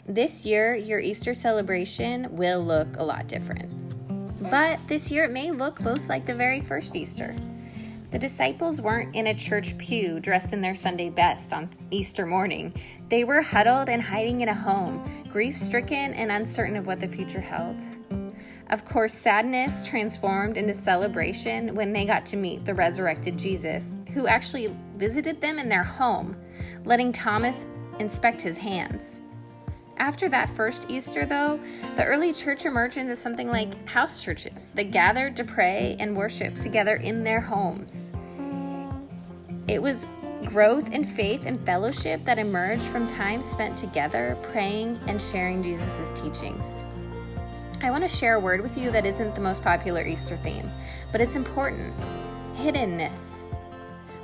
This year, your Easter celebration will look a lot different. But this year, it may look most like the very first Easter. The disciples weren't in a church pew dressed in their Sunday best on Easter morning. They were huddled and hiding in a home, grief-stricken and uncertain of what the future held. Of course, sadness transformed into celebration when they got to meet the resurrected Jesus, who actually visited them in their home, letting Thomas inspect his hands. After that first Easter, though, the early church emerged into something like house churches that gathered to pray and worship together in their homes. It was growth in faith and fellowship that emerged from time spent together, praying and sharing Jesus' teachings. I want to share a word with you that isn't the most popular Easter theme, but it's important: hiddenness.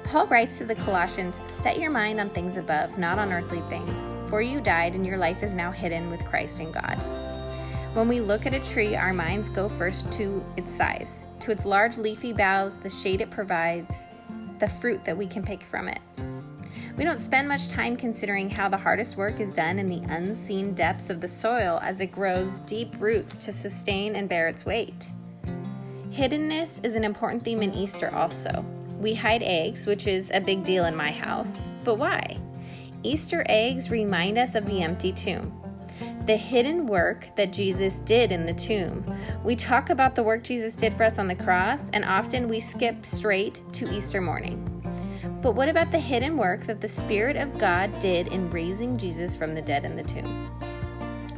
Paul writes to the Colossians, "Set your mind on things above, not on earthly things, for you died and your life is now hidden with Christ in God." When we look at a tree, our minds go first to its size, to its large leafy boughs, the shade it provides, the fruit that we can pick from it. We don't spend much time considering how the hardest work is done in the unseen depths of the soil as it grows deep roots to sustain and bear its weight. Hiddenness is an important theme in Easter also. We hide eggs, which is a big deal in my house. But why? Easter eggs remind us of the empty tomb, the hidden work that Jesus did in the tomb. We talk about the work Jesus did for us on the cross, and often we skip straight to Easter morning. But what about the hidden work that the Spirit of God did in raising Jesus from the dead in the tomb?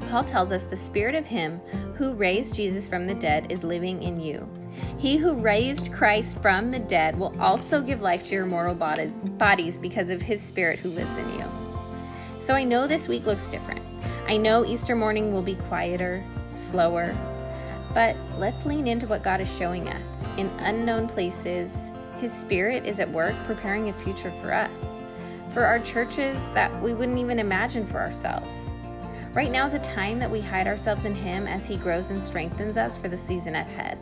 Paul tells us the Spirit of Him who raised Jesus from the dead is living in you. He who raised Christ from the dead will also give life to your mortal bodies because of His Spirit who lives in you. So I know this week looks different. I know Easter morning will be quieter, slower, but let's lean into what God is showing us. In unknown places, His Spirit is at work preparing a future for us, for our churches that we wouldn't even imagine for ourselves. Right now is a time that we hide ourselves in Him as He grows and strengthens us for the season ahead.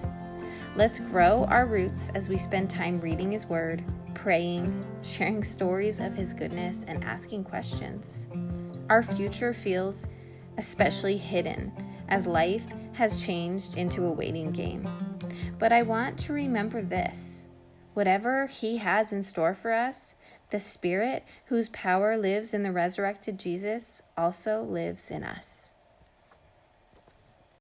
Let's grow our roots as we spend time reading His Word, praying, sharing stories of His goodness, and asking questions. Our future feels especially hidden as life has changed into a waiting game. But I want to remember this: whatever He has in store for us, the Spirit whose power lives in the resurrected Jesus also lives in us.